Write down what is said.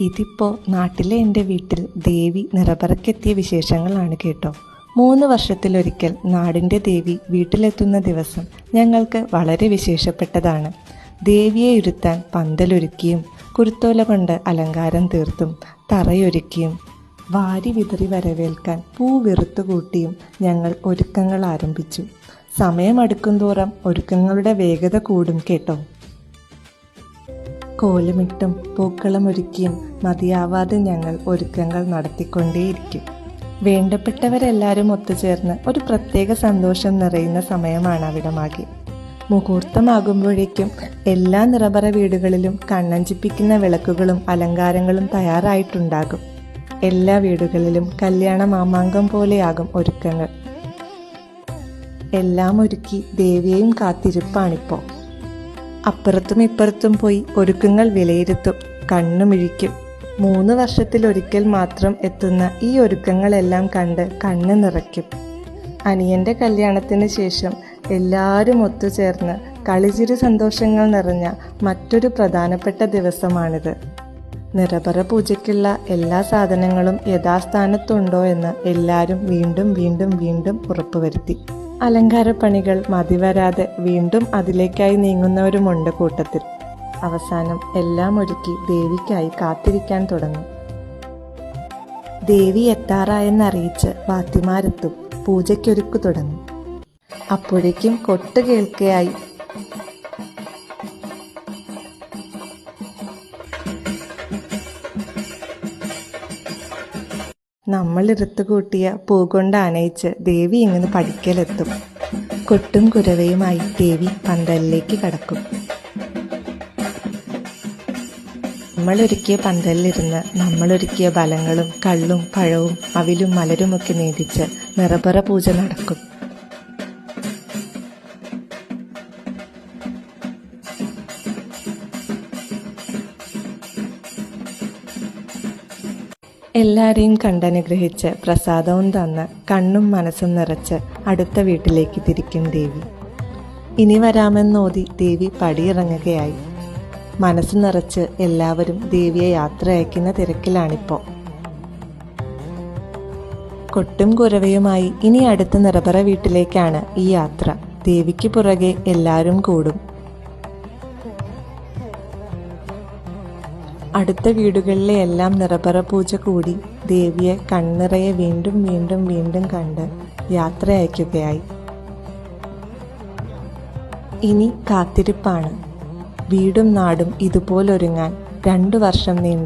ഇതിപ്പോൾ നാട്ടിലെ എൻ്റെ വീട്ടിൽ ദേവി നിറപറക്കെത്തിയ വിശേഷങ്ങളാണ് കേട്ടോ. 3 വർഷത്തിലൊരിക്കൽ നാടിൻ്റെ ദേവി വീട്ടിലെത്തുന്ന ദിവസം ഞങ്ങൾക്ക് വളരെ വിശേഷപ്പെട്ടതാണ്. ദേവിയെ ഇരുത്താൻ പന്തലൊരുക്കിയും കുരുത്തോല കൊണ്ട് അലങ്കാരം തീർത്തും തറയൊരുക്കിയും വാരി വിതറി വരവേൽക്കാൻ പൂ വെറുത്തു കൂട്ടിയും ഞങ്ങൾ ഒരുക്കങ്ങൾ ആരംഭിച്ചു. സമയമടുക്കുംതോറും ഒരുക്കങ്ങളുടെ വേഗത കൂടും കേട്ടോ. കോലമിട്ടും പൂക്കളമൊരുക്കിയും മതിയാവാതെ ഞങ്ങൾ ഒരുക്കങ്ങൾ നടത്തിക്കൊണ്ടേയിരിക്കും. വേണ്ടപ്പെട്ടവരെല്ലാവരും ഒത്തുചേർന്ന് ഒരു പ്രത്യേക സന്തോഷം നിറയുന്ന സമയമാണ് അവിടമാകെ. മുഹൂർത്തമാകുമ്പോഴേക്കും എല്ലാ നിറപറ വീടുകളിലും കണ്ണഞ്ചിപ്പിക്കുന്ന വിളക്കുകളും അലങ്കാരങ്ങളും തയ്യാറായിട്ടുണ്ടാകും. എല്ലാ വീടുകളിലും കല്യാണ മാമാങ്കം പോലെയാകും ഒരുക്കങ്ങൾ. എല്ലാം ഒരുക്കി ദേവിയെയും കാത്തിരിപ്പാണിപ്പോൾ. അപ്പുറത്തും ഇപ്പുറത്തും പോയി ഒരുക്കങ്ങൾ വിലയിരുത്തും, കണ്ണുമിഴിക്കും. 3 വർഷത്തിലൊരിക്കൽ മാത്രം എത്തുന്ന ഈ ഒരുക്കങ്ങളെല്ലാം കണ്ട് കണ്ണ് നിറയ്ക്കും. അനിയൻ്റെ കല്യാണത്തിന് ശേഷം എല്ലാവരും ഒത്തുചേർന്ന് കളിചിരി സന്തോഷങ്ങൾ നിറഞ്ഞ മറ്റൊരു പ്രധാനപ്പെട്ട ദിവസമാണിത്. നിറപറ പൂജയ്ക്കുള്ള എല്ലാ സാധനങ്ങളും യഥാസ്ഥാനത്തുണ്ടോ എന്ന് എല്ലാവരും വീണ്ടും വീണ്ടും വീണ്ടും ഉറപ്പുവരുത്തി. അലങ്കാരപ്പണികൾ മതിവരാതെ വീണ്ടും അതിലേക്കായി നീങ്ങുന്നവരുമുണ്ട് കൂട്ടത്തിൽ. അവസാനം എല്ലാം ഒരുക്കി ദേവിക്കായി കാത്തിരിക്കാൻ തുടങ്ങും. ദേവി എത്താറായെന്നറിയിച്ച് വാത്തിമാരെത്തും, പൂജയ്ക്കൊരുക്കു തുടങ്ങും. അപ്പോഴേക്കും കൊട്ട് കേൾക്കുകയായി. നമ്മൾ ഇറുത്തുകൂട്ടിയ പൂ കൊണ്ട് ആനയിച്ച് ദേവി ഇങ്ങനെ പടിക്കലെത്തും. കൊട്ടും കുരവയുമായി ദേവി പന്തലിലേക്ക് കടക്കും. നമ്മളൊരുക്കിയ പന്തലിലിരുന്ന് നമ്മളൊരുക്കിയ ഫലങ്ങളും കള്ളും പഴവും അവിലും മലരുമൊക്കെ നേദിച്ച് നിറപറ പൂജ നടക്കും. എല്ലാവരെയും കണ്ടനുഗ്രഹിച്ച് പ്രസാദവും തന്ന് കണ്ണും മനസ്സും നിറച്ച് അടുത്ത വീട്ടിലേക്ക് തിരിക്കും ദേവി. ഇനി വരാമെന്നോതി ദേവി പടിയിറങ്ങുകയായി. മനസ്സ് നിറച്ച് എല്ലാവരും ദേവിയെ യാത്ര അയക്കുന്ന തിരക്കിലാണിപ്പോൾ. കൊട്ടും കുരവയുമായി ഇനി അടുത്ത നിറപറ വീട്ടിലേക്കാണ് ഈ യാത്ര. ദേവിക്ക് പുറകെ എല്ലാവരും കൂടും. അടുത്ത വീടുകളിലെ എല്ലാം നിറപറ പൂജ കൂടി ദേവിയെ കണ്ണിറയെ വീണ്ടും വീണ്ടും വീണ്ടും കണ്ട് യാത്ര അയക്കുകയായി. ഇനി കാത്തിരിപ്പാണ്. വീടും നാടും ഇതുപോലൊരുങ്ങാൻ 2 വർഷം നീണ്ട